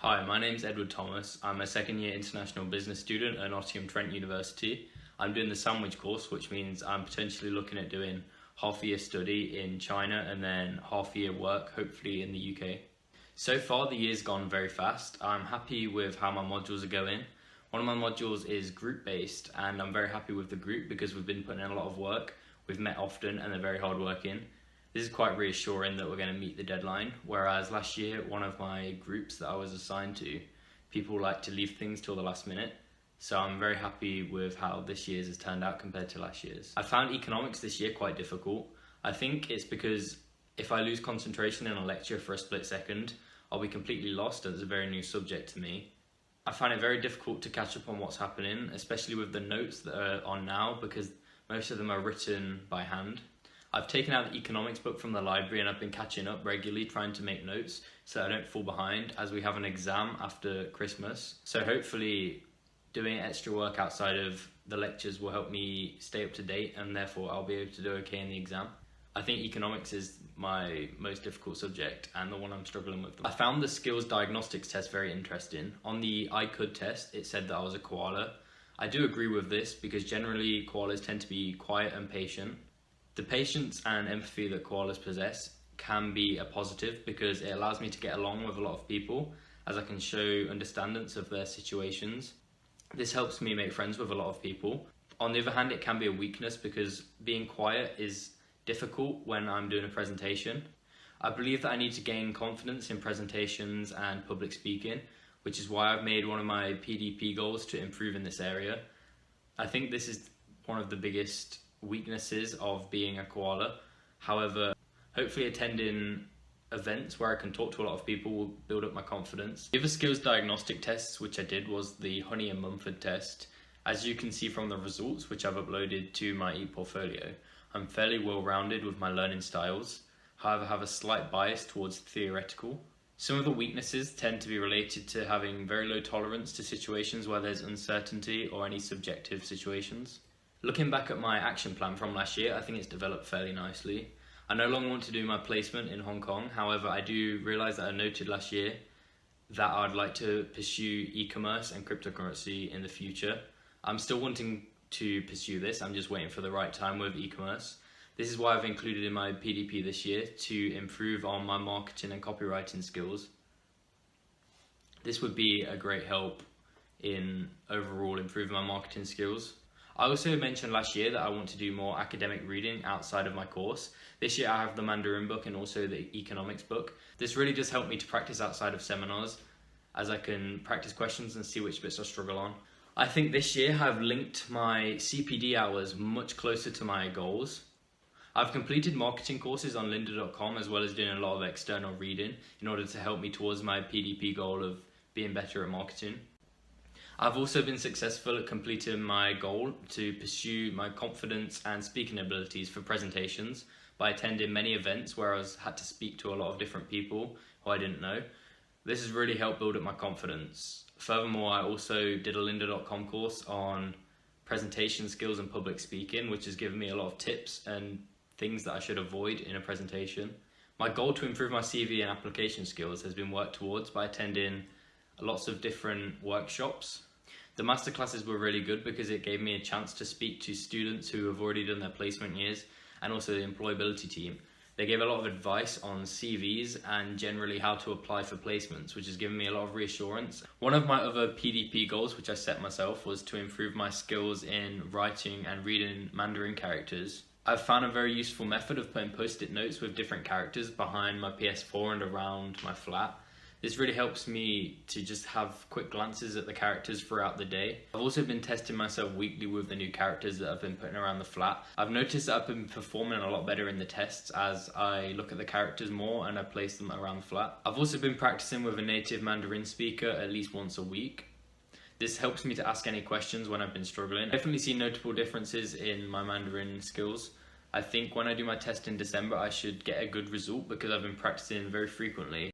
Hi, my name's Edward Thomas. I'm a second year international business student at Nottingham Trent University. I'm doing the sandwich course, which means I'm potentially looking at doing half a year study in China and then half a year work, hopefully in the UK. So far the year's gone very fast. I'm happy with how my modules are going. One of my modules is group based and I'm very happy with the group because we've been putting in a lot of work. We've met often and they're very hard working. This is quite reassuring that we're going to meet the deadline, whereas last year one of my groups that I was assigned to, people like to leave things till the last minute. So I'm very happy with how this year's has turned out compared to last year's. I found economics this year quite difficult. I think it's because if I lose concentration in a lecture for a split second, I'll be completely lost as it's a very new subject to me. I find it very difficult to catch up on what's happening, especially with the notes that are on now because most of them are written by hand. I've taken out the economics book from the library and I've been catching up regularly trying to make notes so I don't fall behind as we have an exam after Christmas. So hopefully doing extra work outside of the lectures will help me stay up to date and therefore I'll be able to do okay in the exam. I think economics is my most difficult subject and the one I'm struggling with. I found the skills diagnostics test very interesting. On the I Could test, it said that I was a koala. I do agree with this because generally koalas tend to be quiet and patient. The patience and empathy that koalas possess can be a positive because it allows me to get along with a lot of people as I can show understandings of their situations. This helps me make friends with a lot of people. On the other hand, it can be a weakness because being quiet is difficult when I'm doing a presentation. I believe that I need to gain confidence in presentations and public speaking, which is why I've made one of my PDP goals to improve in this area. I think this is one of the biggest weaknesses of being a koala. However, hopefully attending events where I can talk to a lot of people will build up my confidence. The other skills diagnostic tests which I did was the Honey and Mumford test. As you can see from the results which I've uploaded to my ePortfolio, I'm fairly well-rounded with my learning styles, however I have a slight bias towards theoretical. Some of the weaknesses tend to be related to having very low tolerance to situations where there's uncertainty or any subjective situations. Looking back at my action plan from last year, I think it's developed fairly nicely. I no longer want to do my placement in Hong Kong, however I do realise that I noted last year that I'd like to pursue e-commerce and cryptocurrency in the future. I'm still wanting to pursue this, I'm just waiting for the right time with e-commerce. This is why I've included in my PDP this year to improve on my marketing and copywriting skills. This would be a great help in overall improving my marketing skills. I also mentioned last year that I want to do more academic reading outside of my course. This year I have the Mandarin book and also the economics book. This really does help me to practice outside of seminars as I can practice questions and see which bits I struggle on. I think this year I've linked my CPD hours much closer to my goals. I've completed marketing courses on lynda.com as well as doing a lot of external reading in order to help me towards my PDP goal of being better at marketing. I've also been successful at completing my goal to pursue my confidence and speaking abilities for presentations by attending many events where I had to speak to a lot of different people who I didn't know. This has really helped build up my confidence. Furthermore, I also did a lynda.com course on presentation skills and public speaking, which has given me a lot of tips and things that I should avoid in a presentation. My goal to improve my CV and application skills has been worked towards by attending lots of different workshops. The masterclasses were really good because it gave me a chance to speak to students who have already done their placement years and also the employability team. They gave a lot of advice on CVs and generally how to apply for placements, which has given me a lot of reassurance. One of my other PDP goals which I set myself was to improve my skills in writing and reading Mandarin characters. I've found a very useful method of putting post-it notes with different characters behind my PS4 and around my flat. This really helps me to just have quick glances at the characters throughout the day. I've also been testing myself weekly with the new characters that I've been putting around the flat. I've noticed that I've been performing a lot better in the tests as I look at the characters more and I place them around the flat. I've also been practicing with a native Mandarin speaker at least once a week. This helps me to ask any questions when I've been struggling. I definitely see notable differences in my Mandarin skills. I think when I do my test in December I should get a good result because I've been practicing very frequently.